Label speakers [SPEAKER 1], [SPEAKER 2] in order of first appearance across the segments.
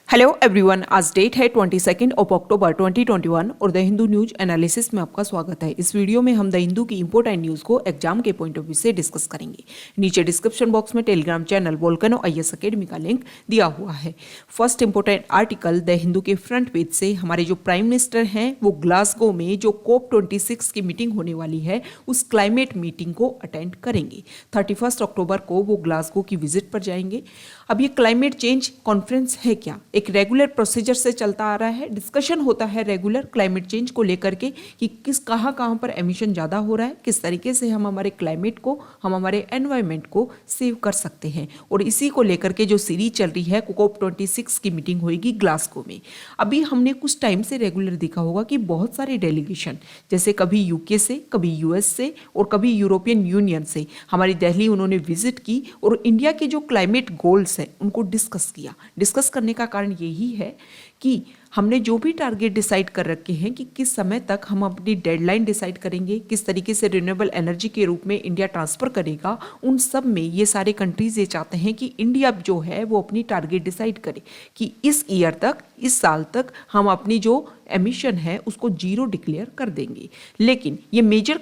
[SPEAKER 1] Hello everyone, आज date है 22 अक्टूबर 2021 और द हिंदू न्यूज एनालिसिस में आपका स्वागत है। इस वीडियो में हम द हिंदू की इंपॉर्टेंट न्यूज को एग्जाम के पॉइंट ऑफ व्यू से डिस्कस करेंगे। नीचे डिस्क्रिप्शन बॉक्स में Telegram channel volcano IAS academy का लिंक दिया हुआ है। First important article the Hindu के फ्रंट पेज से हमारे जो प्राइम मिनिस्टर हैं वो ग्लासगो में जो COP26 की मीटिंग होने वाली है उस क्लाइमेट मीटिंग को अटेंड करेंगे। 31 अक्टूबर को वो ग्लासगो की विजिट पर जाएंगे। अब ये क्लाइमेट चेंज कॉन्फ्रेंस है क्या? एक रेगुलर प्रोसीजर से चलता आ रहा है, डिस्कशन होता है रेगुलर क्लाइमेट चेंज को लेकर के कि किस कहाँ पर एमिशन ज़्यादा हो रहा है, किस तरीके से हम हमारे क्लाइमेट को, हम हमारे एनवायरनमेंट को सेव कर सकते हैं। और इसी को लेकर के जो सीरीज चल रही है COP26 की मीटिंग होगी ग्लासगो में। अभी हमने कुछ टाइम से रेगुलर देखा होगा कि बहुत सारे डेलीगेशन, जैसे कभी यूके से, कभी यूएस से और कभी यूरोपियन यूनियन से हमारी दिल्ली उन्होंने विजिट की और इंडिया के जो क्लाइमेट गोल्स हैं उनको डिस्कस किया। डिस्कस करने का कारण यही है कि हमने जो भी टारगेट डिसाइड कर रखे हैं कि किस समय तक हम अपनी डेडलाइन डिसाइड करेंगे, किस तरीके से रिन्यूएबल एनर्जी के रूप में इंडिया ट्रांसफर करेगा, उन सब में ये सारे कंट्रीज ये चाहते हैं कि इंडिया जो है वो अपनी टारगेट डिसाइड करे कि इस ईयर तक, इस साल तक हम अपनी जो एमिशन है उसको जीरो डिक्लेयर कर देंगे। लेकिन ये मेजर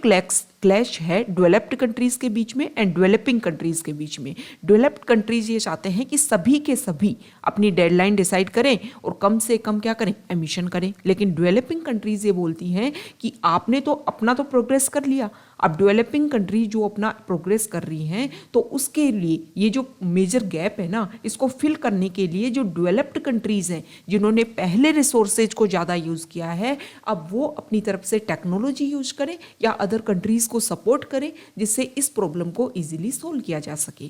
[SPEAKER 1] क्लैश है डेवलप्ड कंट्रीज के बीच में एंड डेवलपिंग कंट्रीज के बीच में। डेवलप्ड कंट्रीज ये चाहते हैं कि सभी के सभी अपनी डेडलाइन डिसाइड करें और कम से कम क्या करें, एमिशन करें। लेकिन डेवलपिंग कंट्रीज ये बोलती हैं कि आपने तो अपना तो प्रोग्रेस कर लिया, अब डेवलपिंग कंट्री जो अपना प्रोग्रेस कर रही हैं तो उसके लिए ये जो मेजर गैप है ना, इसको फिल करने के लिए जो डेवलप्ड कंट्रीज हैं जिन्होंने पहले रिसोर्सेज को ज़्यादा यूज़ किया है, अब वो अपनी तरफ से टेक्नोलॉजी यूज करें या अदर कंट्रीज को सपोर्ट करें जिससे इस प्रॉब्लम को इजीली सोल्व किया जा सके।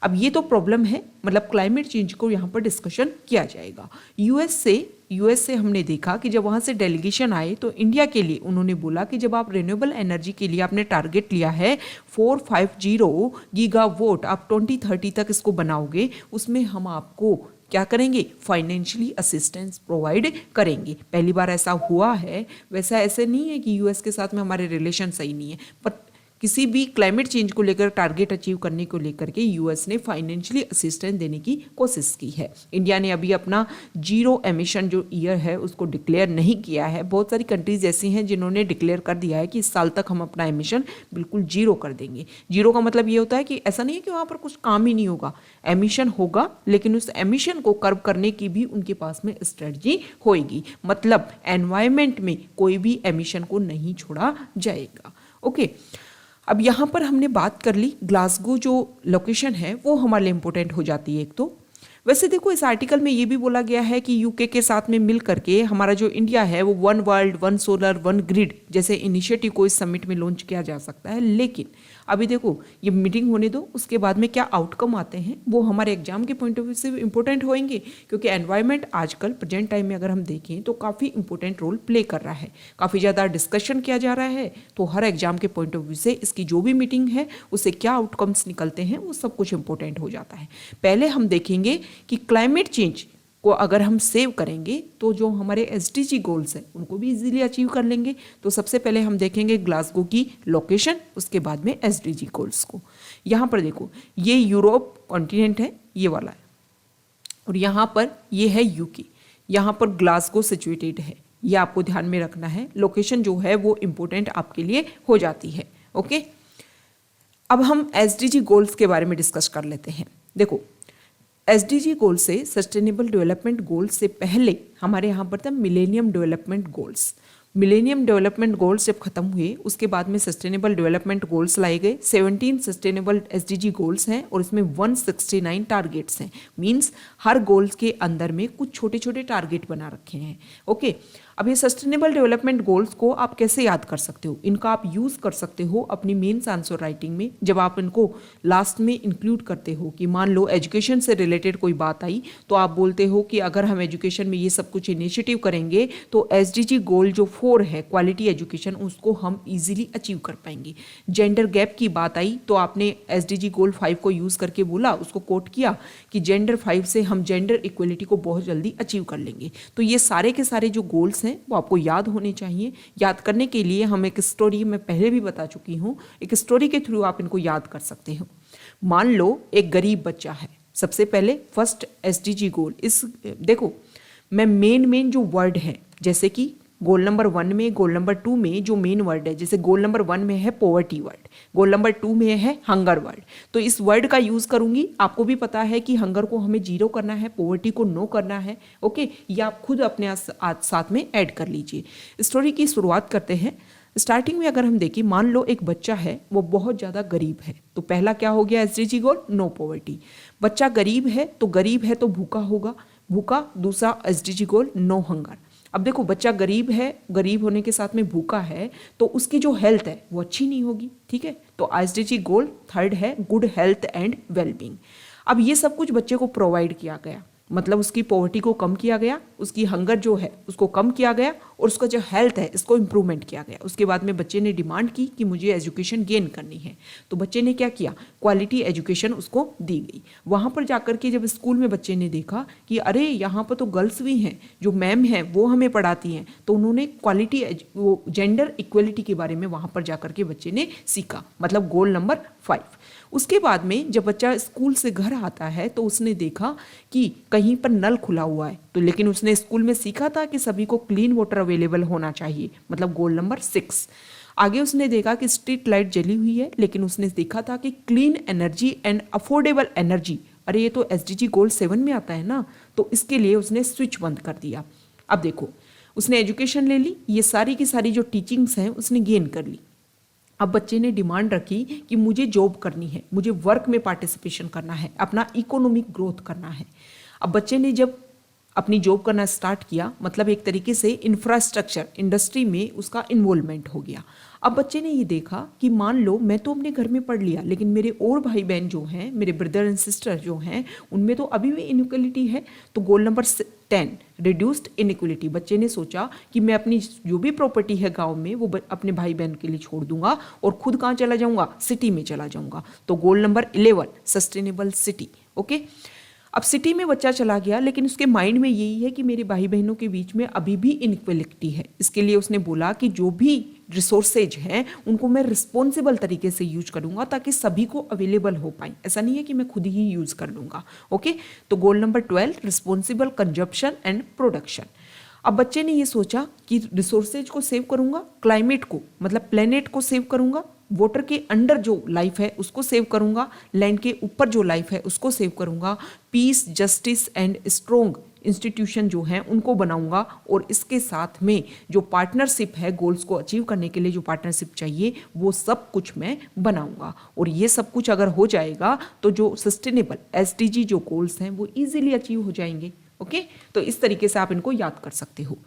[SPEAKER 1] अब ये तो प्रॉब्लम है, मतलब क्लाइमेट चेंज को यहाँ पर डिस्कशन किया जाएगा। यूएस से हमने देखा कि जब वहाँ से डेलीगेशन आए तो इंडिया के लिए उन्होंने बोला कि जब आप रिन्यूएबल एनर्जी के लिए आपने टारगेट लिया है 450 गीगावाट, आप 2030 तक इसको बनाओगे, उसमें हम आपको क्या करेंगे, फाइनेंशियली असिस्टेंस प्रोवाइड करेंगे। पहली बार ऐसा हुआ है। वैसा ऐसे नहीं है कि यूएस के साथ में हमारे रिलेशन सही नहीं है, पर किसी भी क्लाइमेट चेंज को लेकर टारगेट अचीव करने को लेकर के यूएस ने फाइनेंशियली असिस्टेंस देने की कोशिश की है। इंडिया ने अभी अपना जीरो एमिशन जो ईयर है उसको डिक्लेयर नहीं किया है। बहुत सारी कंट्रीज ऐसी हैं जिन्होंने डिक्लेयर कर दिया है कि इस साल तक हम अपना एमिशन बिल्कुल जीरो कर देंगे। जीरो का मतलब ये होता है कि ऐसा नहीं है कि वहाँ पर कुछ काम ही नहीं होगा, एमिशन होगा, लेकिन उस एमिशन को कर्व करने की भी उनके पास में स्ट्रेटजी होएगी। मतलब एनवायरमेंट में कोई भी एमिशन को नहीं छोड़ा जाएगा। ओके, अब यहाँ पर हमने बात कर ली ग्लासगो जो लोकेशन है वो हमारे लिए इम्पोर्टेंट हो जाती है। एक तो वैसे देखो इस आर्टिकल में ये भी बोला गया है कि यूके के साथ में मिल करके हमारा जो इंडिया है वो one world, one solar, one grid जैसे इनिशिएटिव को इस समिट में लॉन्च किया जा सकता है। लेकिन अभी देखो ये मीटिंग होने दो, उसके बाद में क्या आउटकम आते हैं वो हमारे एग्जाम के पॉइंट ऑफ व्यू से इंपॉर्टेंट होंगे, क्योंकि एनवायरनमेंट आजकल प्रेजेंट टाइम में अगर हम देखें तो काफ़ी इंपॉर्टेंट रोल प्ले कर रहा है, काफ़ी ज़्यादा डिस्कशन किया जा रहा है। तो हर एग्जाम के पॉइंट ऑफ व्यू से इसकी जो भी मीटिंग है उससे क्या आउटकम्स निकलते हैं वो सब कुछ इंपॉर्टेंट हो जाता है। पहले हम देखेंगे कि क्लाइमेट चेंज को अगर हम सेव करेंगे तो जो हमारे एसडीजी गोल्स हैं उनको भी इजीली अचीव कर लेंगे। तो सबसे पहले हम देखेंगे ग्लासगो की लोकेशन, उसके बाद में एसडीजी गोल्स को। यहाँ पर देखो ये यूरोप कॉन्टिनेंट है, ये वाला है, और यहाँ पर ये है यूके, यहाँ पर ग्लासगो सिचुएटेड है, ये आपको ध्यान में रखना है। लोकेशन जो है वो इम्पोर्टेंट आपके लिए हो जाती है। ओके, अब हम एसडीजी गोल्स के बारे में डिस्कस कर लेते हैं। देखो एसडीजी गोल से, सस्टेनेबल डेवलपमेंट गोल्स से पहले हमारे यहाँ पर था millennium development goals. Millennium development goals जब खत्म हुए उसके बाद में सस्टेनेबल डेवलपमेंट गोल्स लाए गए। 17 सस्टेनेबल एसडीजी गोल्स हैं और इसमें 169 टारगेट्स हैं। मींस हर गोल्स के अंदर में कुछ छोटे छोटे टारगेट बना रखे हैं। ओके, अब ये सस्टेनेबल डेवलपमेंट गोल्स को आप कैसे याद कर सकते हो? इनका आप यूज़ कर सकते हो अपनी मेंस आंसर राइटिंग में, जब आप इनको लास्ट में इंक्लूड करते हो कि मान लो एजुकेशन से रिलेटेड कोई बात आई तो आप बोलते हो कि अगर हम एजुकेशन में ये सब कुछ इनिशिएटिव करेंगे तो एसडीजी गोल जो 4 है क्वालिटी एजुकेशन, उसको हम इजीली अचीव कर पाएंगे। जेंडर गैप की बात आई तो आपने एसडीजी गोल 5 को यूज़ करके बोला, उसको कोट किया कि जेंडर 5 से हम जेंडर इक्वलिटी को बहुत जल्दी अचीव कर लेंगे। तो ये सारे के सारे जो गोल्स वो आपको याद होने चाहिए। याद करने के लिए हम एक स्टोरी, मैं पहले भी बता चुकी हूँ, एक स्टोरी के थ्रू आप इनको याद कर सकते हो। मान लो एक गरीब बच्चा है, सबसे पहले फर्स्ट एसडीजी गोल, इस देखो मैं मेन जो वर्ड है, जैसे कि गोल नंबर 1 में, गोल नंबर 2 में जो मेन वर्ड है, जैसे गोल नंबर 1 में है पॉवर्टी वर्ड, गोल नंबर 2 में है हंगर वर्ड, तो इस वर्ड का यूज करूंगी। आपको भी पता है कि हंगर को हमें 0 करना है, पॉवर्टी को नो करना है। ओके, ये आप खुद अपने साथ में ऐड कर लीजिए। स्टोरी की शुरुआत करते हैं। स्टार्टिंग में अगर हम देखें, मान लो एक बच्चा है, वो बहुत ज़्यादा गरीब है, तो पहला क्या हो गया एसडीजी गोल, नो पॉवर्टी। बच्चा गरीब है तो भूखा होगा, भूखा। दूसरा एसडीजी गोल, नो हंगर। अब देखो बच्चा गरीब है, गरीब होने के साथ में भूखा है, तो उसकी जो हेल्थ है वो अच्छी नहीं होगी, ठीक है। तो एसडीजी गोल थर्ड है गुड हेल्थ एंड वेलबींग। अब ये सब कुछ बच्चे को प्रोवाइड किया गया, मतलब उसकी पॉवर्टी को कम किया गया, उसकी हंगर जो है उसको कम किया गया, और उसका जो हेल्थ है इसको इम्प्रूवमेंट किया गया। उसके बाद में बच्चे ने डिमांड की कि मुझे एजुकेशन गेन करनी है, तो बच्चे ने क्या किया, क्वालिटी एजुकेशन उसको दी गई। वहाँ पर जाकर के जब स्कूल में बच्चे ने देखा कि अरे यहाँ पर तो गर्ल्स भी हैं, जो मैम हैं वो हमें पढ़ाती हैं, तो उन्होंने क्वालिटी वो जेंडर इक्वलिटी के बारे में वहाँ पर जाकर के बच्चे ने सीखा, मतलब गोल नंबर 5। उसके बाद में जब बच्चा स्कूल से घर आता है तो उसने देखा कि कहीं पर नल खुला हुआ है, तो लेकिन उसने स्कूल में सीखा था कि सभी को क्लीन वाटर अवेलेबल होना चाहिए, मतलब गोल नंबर 6। आगे उसने देखा कि स्ट्रीट लाइट जली हुई है, लेकिन उसने देखा था कि clean energy and affordable energy, अरे ये तो एसडीजी गोल 7 में आता है ना, तो इसके लिए उसने स्विच बंद कर दिया। अब देखो उसने एजुकेशन ले ली, ये सारी की सारी जो टीचिंग्स हैं उसने गेन कर ली। अब बच्चे ने डिमांड रखी कि मुझे जॉब करनी है, मुझे वर्क में पार्टिसिपेशन करना है, अपना इकोनॉमिक ग्रोथ करना है। अब बच्चे ने जब अपनी जॉब करना स्टार्ट किया, मतलब एक तरीके से इंफ्रास्ट्रक्चर इंडस्ट्री में उसका इन्वॉल्वमेंट हो गया। अब बच्चे ने ये देखा कि मान लो मैं तो अपने घर में पढ़ लिया, लेकिन मेरे और भाई बहन जो हैं, मेरे ब्रदर एंड सिस्टर जो हैं, उनमें तो अभी भी इनइक्वलिटी है। तो गोल नंबर 10 रिड्यूस्ड इनइक्वलिटी। बच्चे ने सोचा कि मैं अपनी जो भी प्रॉपर्टी है गांव में वो अपने भाई बहन के लिए छोड़ दूंगा और खुद कहाँ चला जाऊंगा, सिटी में चला जाऊंगा। तो goal number 11 sustainable city. Okay, अब सिटी में बच्चा चला गया, लेकिन उसके माइंड में यही है कि मेरे भाई बहनों के बीच में अभी भी इनइक्वलिटी है। इसके लिए उसने बोला कि जो भी रिसोर्सेज हैं उनको मैं रिस्पॉन्सिबल तरीके से यूज करूंगा ताकि सभी को अवेलेबल हो पाए। ऐसा नहीं है कि मैं खुद ही यूज कर लूंगा। ओके, तो goal number 12 responsible consumption and production. अब बच्चे ने ये सोचा कि रिसोर्सेज को सेव करूंगा, क्लाइमेट को मतलब प्लेनेट को सेव करूंगा, वाटर के अंडर जो लाइफ है उसको सेव करूंगा, लैंड के ऊपर जो लाइफ है उसको सेव करूंगा, peace, justice and strong institution जो हैं उनको बनाऊंगा, और इसके साथ में जो पार्टनरशिप है, गोल्स को अचीव करने के लिए जो पार्टनरशिप चाहिए वो सब कुछ मैं बनाऊंगा। और ये सब कुछ अगर हो जाएगा तो जो सस्टेनेबल एसडीजी जो गोल्स हैं वो इजीली अचीव हो जाएंगे। ओके, तो इस तरीके से आप इनको याद कर सकते हो।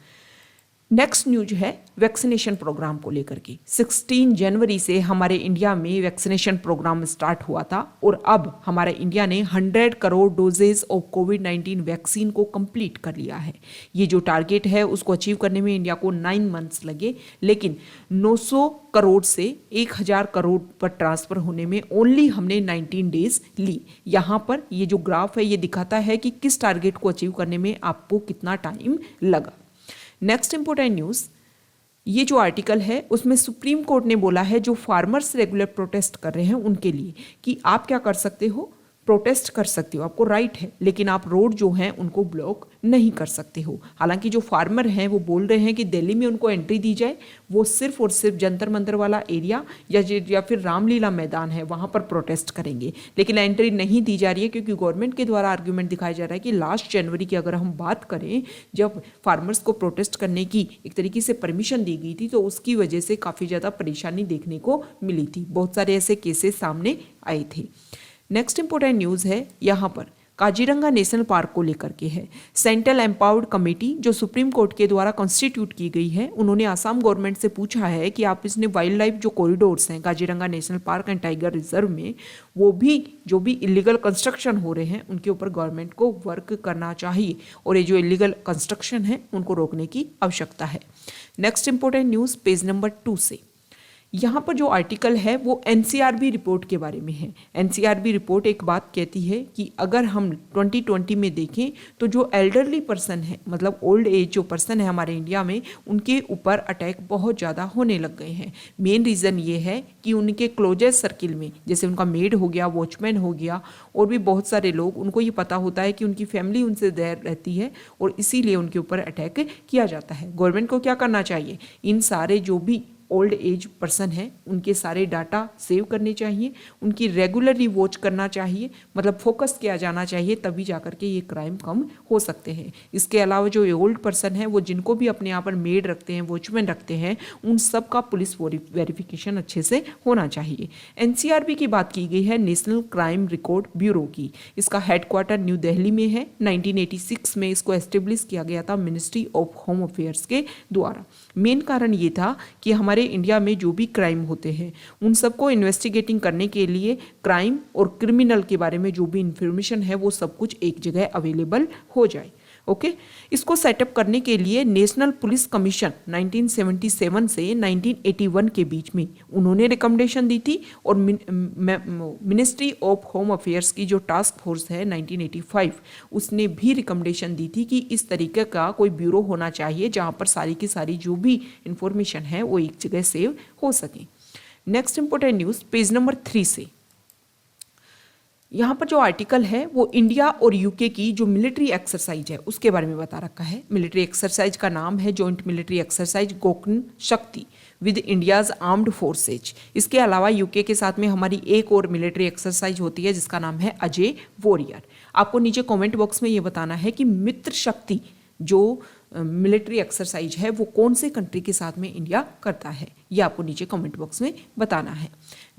[SPEAKER 1] नेक्स्ट न्यूज है वैक्सीनेशन प्रोग्राम को लेकर के। 16 जनवरी से हमारे इंडिया में वैक्सीनेशन प्रोग्राम स्टार्ट हुआ था, और अब हमारे इंडिया ने 100 करोड़ डोजेज ऑफ कोविड-19 वैक्सीन को कंप्लीट कर लिया है। ये जो टारगेट है उसको अचीव करने में इंडिया को 9 मंथ्स लगे, लेकिन 900 करोड़ से 1000 करोड़ पर ट्रांसफर होने में ओनली हमने 19 डेज ली। यहाँ पर ये जो ग्राफ है ये दिखाता है कि किस टारगेट को अचीव करने में आपको कितना टाइम लगा। नेक्स्ट इंपॉर्टेंट न्यूज़, ये जो आर्टिकल है उसमें सुप्रीम कोर्ट ने बोला है जो फार्मर्स रेगुलर प्रोटेस्ट कर रहे हैं उनके लिए कि आप क्या कर सकते हो, प्रोटेस्ट कर सकते हो, आपको राइट है, लेकिन आप रोड जो हैं उनको ब्लॉक नहीं कर सकते हो। हालांकि जो फार्मर हैं वो बोल रहे हैं कि दिल्ली में उनको एंट्री दी जाए, वो सिर्फ और सिर्फ जंतर मंतर वाला एरिया या फिर रामलीला मैदान है वहाँ पर प्रोटेस्ट करेंगे, लेकिन एंट्री नहीं दी जा रही है क्योंकि गवर्नमेंट के द्वारा आर्ग्यूमेंट दिखाया जा रहा है कि लास्ट जनवरी की अगर हम बात करें, जब फार्मर्स को प्रोटेस्ट करने की एक तरीके से परमिशन दी गई थी तो उसकी वजह से काफ़ी ज़्यादा परेशानी देखने को मिली थी, बहुत सारे ऐसे केसेस सामने आए थे। नेक्स्ट इंपॉर्टेंट न्यूज़ है यहाँ पर काजीरंगा नेशनल पार्क को लेकर के है। सेंट्रल एम्पावर्ड कमेटी जो सुप्रीम कोर्ट के द्वारा कॉन्स्टिट्यूट की गई है, उन्होंने आसाम गवर्नमेंट से पूछा है कि आप इसने वाइल्ड लाइफ जो कॉरिडोर्स हैं Kaziranga national park and tiger reserve में, वो भी जो भी इलीगल कंस्ट्रक्शन हो रहे हैं उनके ऊपर गवर्नमेंट को वर्क करना चाहिए, और ये जो इलीगल कंस्ट्रक्शन है उनको रोकने की आवश्यकता है। Next important news page number 2 से, यहाँ पर जो आर्टिकल है वो एनसीआरबी रिपोर्ट के बारे में है। एनसीआरबी रिपोर्ट एक बात कहती है कि अगर हम 2020 में देखें तो जो एल्डरली पर्सन है, मतलब ओल्ड एज जो पर्सन है हमारे इंडिया में, उनके ऊपर अटैक बहुत ज़्यादा होने लग गए हैं। मेन रीज़न ये है कि उनके क्लोजेस्ट सर्किल में, जैसे उनका मेड हो गया, वॉचमैन हो गया, और भी बहुत सारे लोग, उनको ये पता होता है कि उनकी फैमिली उनसे दूर रहती है और इसीलिए उनके ऊपर अटैक किया जाता है। गवर्नमेंट को क्या करना चाहिए, इन सारे जो भी ओल्ड एज पर्सन है उनके सारे डाटा सेव करने चाहिए, उनकी रेगुलरली वॉच करना चाहिए, मतलब फोकस किया जाना चाहिए, तभी जाकर के ये क्राइम कम हो सकते हैं। इसके अलावा जो ओल्ड पर्सन है, वो जिनको भी अपने यहाँ पर मेड रखते हैं, वॉचमैन रखते हैं, उन सब का पुलिस वेरिफिकेशन अच्छे से होना चाहिए। एनसीआरबी की बात की गई है, नेशनल क्राइम रिकॉर्ड ब्यूरो की। इसका हेडक्वार्टर न्यू दिल्ली में है। 1986 में इसको एस्टेब्लिश किया गया था मिनिस्ट्री ऑफ होम अफेयर्स के द्वारा। मेन कारण ये था कि हमारे इंडिया में जो भी क्राइम होते हैं उन सबको इन्वेस्टिगेटिंग करने के लिए क्राइम और क्रिमिनल के बारे में जो भी इंफॉर्मेशन है वो सब कुछ एक जगह अवेलेबल हो जाए। ओके, इसको सेटअप करने के लिए नेशनल पुलिस कमीशन 1977 से 1981 के बीच में उन्होंने रिकमेंडेशन दी थी, और मिनिस्ट्री ऑफ होम अफेयर्स की जो टास्क फोर्स है 1985, उसने भी रिकमेंडेशन दी थी कि इस तरीके का कोई ब्यूरो होना चाहिए जहां पर सारी की सारी जो भी इंफॉर्मेशन है वो एक जगह सेव हो सके। Next important news page number 3 से। यहाँ पर जो आर्टिकल है वो इंडिया और यूके की जो मिलिट्री एक्सरसाइज है उसके बारे में बता रखा है। मिलिट्री एक्सरसाइज का नाम है जॉइंट मिलिट्री एक्सरसाइज गोकन शक्ति विद इंडियाज आर्म्ड फोर्सेज। इसके अलावा यूके के साथ में हमारी एक और मिलिट्री एक्सरसाइज होती है जिसका नाम है अजय वॉरियर। आपको नीचे कमेंट बॉक्स में ये बताना है कि मित्र शक्ति जो मिलिट्री एक्सरसाइज है वो कौन से कंट्री के साथ में इंडिया करता है, ये आपको नीचे कमेंट बॉक्स में बताना है।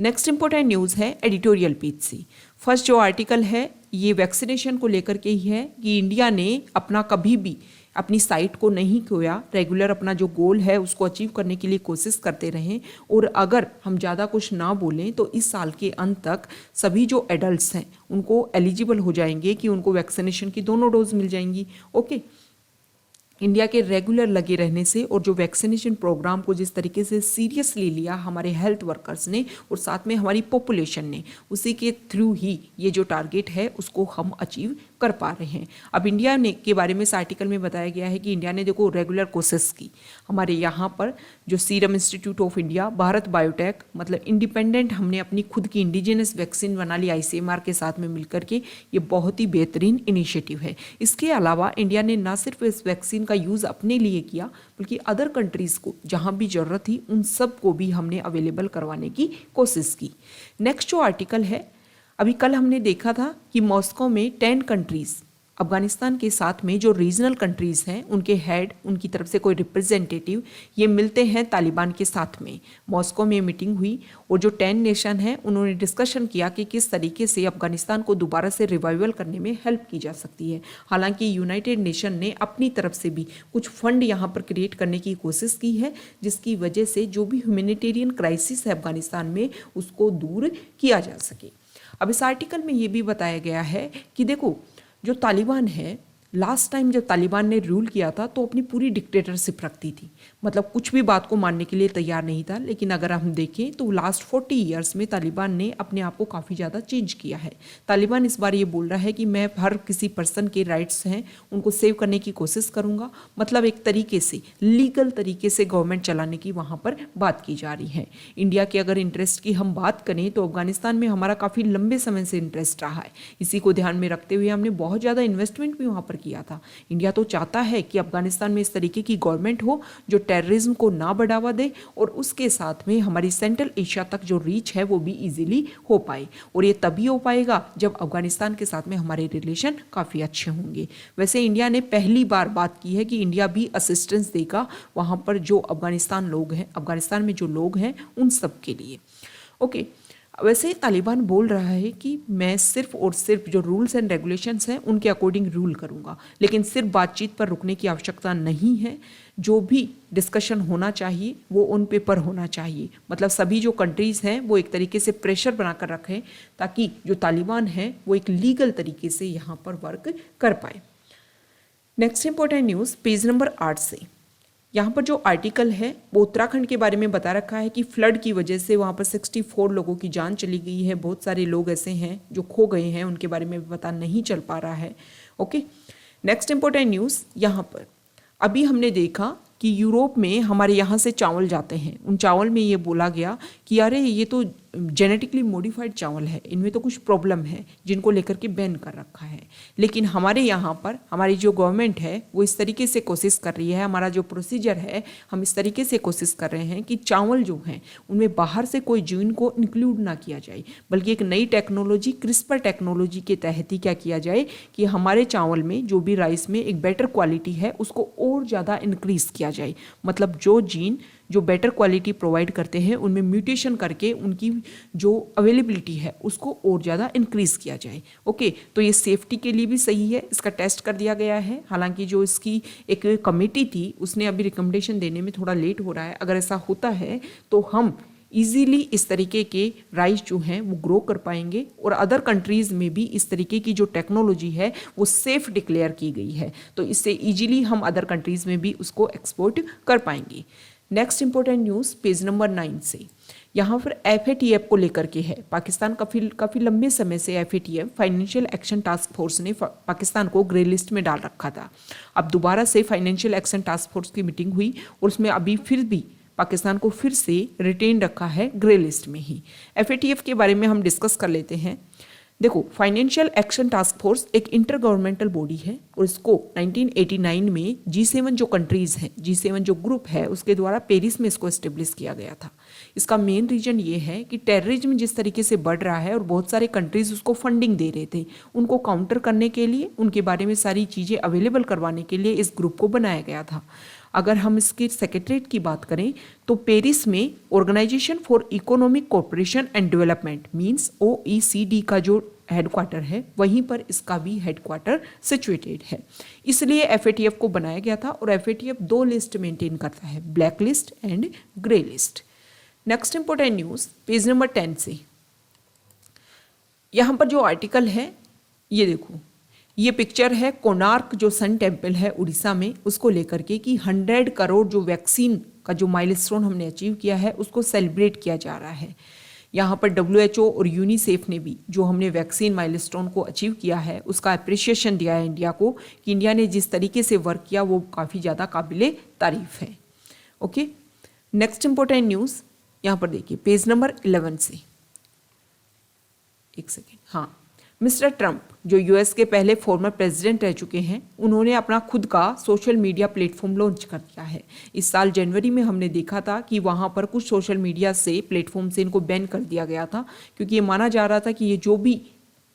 [SPEAKER 1] नेक्स्ट इंपॉर्टेंट न्यूज़ है एडिटोरियल पेज से। फर्स्ट जो आर्टिकल है ये वैक्सीनेशन को लेकर के ही है कि इंडिया ने अपना कभी भी अपनी साइट को नहीं खोया, रेगुलर अपना जो गोल है उसको अचीव करने के लिए कोशिश करते रहें, और अगर हम ज़्यादा कुछ ना बोलें तो इस साल के अंत तक सभी जो एडल्ट्स हैं उनको एलिजिबल हो जाएंगे कि उनको वैक्सीनेशन की दोनों डोज मिल जाएंगी। ओके, इंडिया के रेगुलर लगे रहने से और जो वैक्सीनेशन प्रोग्राम को जिस तरीके से सीरियसली लिया हमारे हेल्थ वर्कर्स ने और साथ में हमारी पॉपुलेशन ने, उसी के थ्रू ही ये जो टारगेट है उसको हम अचीव कर पा रहे हैं। अब इंडिया ने के बारे में इस आर्टिकल में बताया गया है कि इंडिया ने देखो रेगुलर कोशिश की। हमारे यहाँ पर जो serum institute of India, Bharat biotech, मतलब इंडिपेंडेंट हमने अपनी खुद की इंडिजिनस वैक्सीन बना ली ICMR के साथ में मिलकर के। ये बहुत ही बेहतरीन इनिशिएटिव है। इसके अलावा इंडिया ने ना सिर्फ इस वैक्सीन का यूज़ अपने लिए किया बल्कि अदर कंट्रीज़ को जहाँ भी ज़रूरत थी उन सब को भी हमने अवेलेबल करवाने की कोशिश की। नेक्स्ट जो आर्टिकल है, अभी कल हमने देखा था कि मॉस्को में 10 कंट्रीज़ अफगानिस्तान के साथ में जो रीजनल कंट्रीज़ हैं उनके हेड, उनकी तरफ से कोई रिप्रेजेंटेटिव ये मिलते हैं तालिबान के साथ में। मॉस्को में मीटिंग हुई और जो 10 नेशन हैं उन्होंने डिस्कशन किया कि किस तरीके से अफगानिस्तान को दोबारा से रिवाइवल करने में हेल्प की जा सकती है। हालांकि यूनाइटेड नेशन ने अपनी तरफ से भी कुछ फंड यहाँ पर क्रिएट करने की कोशिश की है जिसकी वजह से जो भी ह्यूमैनिटेरियन क्राइसिस है अफगानिस्तान में उसको दूर किया जा सके। अब इस आर्टिकल में ये भी बताया गया है कि देखो जो तालिबान है, लास्ट टाइम जब तालिबान ने रूल किया था तो अपनी पूरी डिक्टेटरशिप रखती थी, मतलब कुछ भी बात को मानने के लिए तैयार नहीं था। लेकिन अगर हम देखें तो लास्ट 40 ईयर्स में तालिबान ने अपने आप को काफ़ी ज़्यादा चेंज किया है। तालिबान इस बार ये बोल रहा है कि मैं हर किसी पर्सन के राइट्स हैं उनको सेव करने की कोशिश करूँगा, मतलब एक तरीके से लीगल तरीके से गवर्नमेंट चलाने की वहाँ पर बात की जा रही है। इंडिया के अगर इंटरेस्ट की हम बात करें तो अफगानिस्तान में हमारा काफ़ी लंबे समय से इंटरेस्ट रहा है। इसी को ध्यान में रखते हुए हमने बहुत ज़्यादा इन्वेस्टमेंट भी वहाँ पर किया था। इंडिया तो चाहता है कि अफगानिस्तान में इस तरीके की गवर्नमेंट हो जो टेररिज्म को ना बढ़ावा दे और उसके साथ में हमारी सेंट्रल एशिया तक जो रीच है वो भी इजीली हो पाए, और ये तभी हो पाएगा जब अफगानिस्तान के साथ में हमारे रिलेशन काफ़ी अच्छे होंगे। वैसे इंडिया ने पहली बार बात की है कि इंडिया भी असिस्टेंस देगा वहाँ पर जो अफगानिस्तान में जो लोग हैं उन सब के लिए। ओके, वैसे तालिबान बोल रहा है कि मैं सिर्फ और सिर्फ जो रूल्स एंड रेगुलेशंस हैं उनके अकॉर्डिंग रूल करूंगा, लेकिन सिर्फ बातचीत पर रुकने की आवश्यकता नहीं है। जो भी डिस्कशन होना चाहिए वो ऑन पेपर होना चाहिए, मतलब सभी जो कंट्रीज़ हैं वो एक तरीके से प्रेशर बनाकर रखें ताकि जो तालिबान है वो एक लीगल तरीके से यहाँ पर वर्क कर पाए। Next important news page number 8 से। यहाँ पर जो आर्टिकल है वो उत्तराखंड के बारे में बता रखा है कि फ्लड की वजह से वहाँ पर 64 लोगों की जान चली गई है। बहुत सारे लोग ऐसे हैं जो खो गए हैं, उनके बारे में भी पता नहीं चल पा रहा है। ओके, नेक्स्ट इंपॉर्टेंट न्यूज़, यहाँ पर अभी हमने देखा कि यूरोप में हमारे यहाँ से चावल जाते हैं, उन चावल में ये बोला गया कि अरे ये तो जेनेटिकली मॉडिफाइड चावल है, इनमें तो कुछ प्रॉब्लम है, जिनको लेकर के बैन कर रखा है। लेकिन हमारे यहाँ पर हमारी जो गवर्नमेंट है वो इस तरीके से कोशिश कर रही है, हमारा जो प्रोसीजर है हम इस तरीके से कोशिश कर रहे हैं कि चावल जो हैं उनमें बाहर से कोई जीन को इंक्लूड ना किया जाए, बल्कि एक नई टेक्नोलॉजी क्रिस्पर टेक्नोलॉजी के तहत ही क्या किया जाए कि हमारे चावल में जो भी राइस में एक बेटर क्वालिटी है उसको और ज़्यादा इंक्रीज किया जाए। मतलब जो जीन जो बेटर क्वालिटी प्रोवाइड करते हैं उनमें म्यूटेशन करके उनकी जो अवेलेबिलिटी है उसको और ज़्यादा इंक्रीज किया जाए। ओके, तो ये सेफ्टी के लिए भी सही है, इसका टेस्ट कर दिया गया है। हालांकि जो इसकी एक कमेटी थी उसने अभी रिकमेंडेशन देने में थोड़ा लेट हो रहा है। अगर ऐसा होता है तो हम इजीली इस तरीके के राइस जो हैं वो ग्रो कर पाएंगे और अदर कंट्रीज़ में भी इस तरीके की जो टेक्नोलॉजी है वो सेफ डिक्लेयर की गई है, तो इससे इजीली हम अदर कंट्रीज़ में भी उसको एक्सपोर्ट कर पाएंगे। Next important news page number 9 से, यहाँ पर FATF को लेकर के है। पाकिस्तान काफ़ी लंबे समय से FATF financial action task force ने पाकिस्तान को ग्रे लिस्ट में डाल रखा था। अब दोबारा से फाइनेंशियल एक्शन टास्क फोर्स की मीटिंग हुई और उसमें अभी फिर भी पाकिस्तान को फिर से रिटेन रखा है ग्रे लिस्ट में ही। FATF के बारे में हम डिस्कस कर लेते हैं। देखो, फाइनेंशियल एक्शन टास्क फोर्स एक इंटर गवर्नमेंटल बॉडी है और इसको 1989 में G7 जो कंट्रीज़ हैं, G7 जो ग्रुप है उसके द्वारा पेरिस में इसको एस्टेब्लिश किया गया था। इसका मेन रीजन ये है कि टेररिज्म जिस तरीके से बढ़ रहा है और बहुत सारे कंट्रीज़ उसको फंडिंग दे रहे थे, उनको काउंटर करने के लिए, उनके बारे में सारी चीज़ें अवेलेबल करवाने के लिए इस ग्रुप को बनाया गया था। अगर हम इसके सेक्रेटरीट की बात करें तो पेरिस में organisation for economic cooperation and development means OECD का जो हेडक्वार्टर है वहीं पर इसका भी हेडक्वार्टर सिचुएटेड है। इसलिए FATF को बनाया गया था और FATF 2 लिस्ट मेंटेन करता है, black list and grey list. Next important news page number 10 से, यहाँ पर जो आर्टिकल है ये देखो, ये पिक्चर है कोणार्क जो सन टेम्पल है उड़ीसा में, उसको लेकर के कि 100 करोड़ जो वैक्सीन का जो माइलस्टोन हमने अचीव किया है उसको सेलिब्रेट किया जा रहा है। यहाँ पर WHO और यूनिसेफ ने भी जो हमने वैक्सीन माइलस्टोन को अचीव किया है उसका अप्रिशिएशन दिया है इंडिया को, कि इंडिया ने जिस तरीके से वर्क किया वो काफ़ी ज़्यादा काबिले तारीफ है। ओके, नेक्स्ट इंपॉर्टेंट न्यूज़ यहाँ पर देखिए पेज नंबर 11 से, एक सेकेंड, हाँ, मिस्टर ट्रंप जो US के पहले फॉर्मर प्रेसिडेंट रह चुके हैं, उन्होंने अपना खुद का सोशल मीडिया प्लेटफॉर्म लॉन्च कर दिया है। इस साल जनवरी में हमने देखा था कि वहाँ पर कुछ सोशल मीडिया से प्लेटफॉर्म से इनको बैन कर दिया गया था, क्योंकि ये माना जा रहा था कि ये जो भी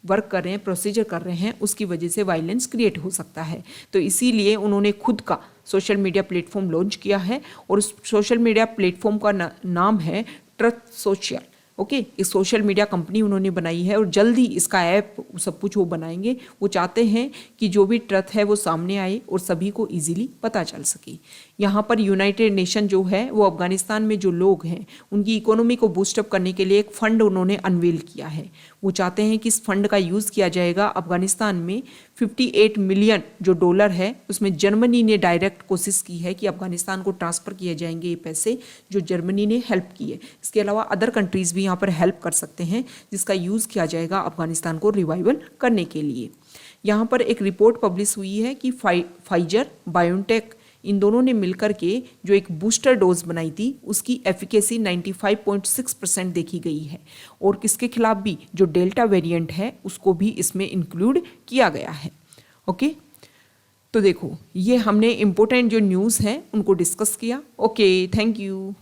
[SPEAKER 1] वर्क कर रहे हैं, प्रोसीजर कर रहे हैं, उसकी वजह से वायलेंस क्रिएट हो सकता है। तो इसीलिए उन्होंने खुद का सोशल मीडिया प्लेटफॉर्म लॉन्च किया है और उस सोशल मीडिया प्लेटफॉर्म का नाम है ट्रुथ सोशल। ओके, इस सोशल मीडिया कंपनी उन्होंने बनाई है और जल्द ही इसका ऐप सब कुछ वो बनाएंगे। वो चाहते हैं कि जो भी ट्रुथ है वो सामने आए और सभी को इजीली पता चल सके। यहाँ पर यूनाइटेड नेशन जो है वो अफगानिस्तान में जो लोग हैं उनकी इकोनॉमी को बूस्टअप करने के लिए एक फ़ंड उन्होंने अनवील किया है। वो चाहते हैं कि इस फंड का यूज़ किया जाएगा अफगानिस्तान में 58 मिलियन जो डॉलर है उसमें जर्मनी ने डायरेक्ट कोशिश की है कि अफगानिस्तान को ट्रांसफ़र किए जाएंगे ये पैसे जो जर्मनी ने हेल्प की है। इसके अलावा अदर कंट्रीज़ भी यहाँ पर हेल्प कर सकते हैं जिसका यूज़ किया जाएगा अफगानिस्तान को रिवाइवल करने के लिए। यहाँ पर एक रिपोर्ट पब्लिश हुई है कि फाइजर बायोटेक इन दोनों ने मिलकर के जो एक बूस्टर डोज बनाई थी उसकी एफिकेसी 95.6% देखी गई है और किसके खिलाफ भी जो डेल्टा वेरिएंट है उसको भी इसमें इंक्लूड किया गया है। ओके, तो देखो ये हमने इम्पोर्टेंट जो न्यूज़ है उनको डिस्कस किया। Okay, thank you.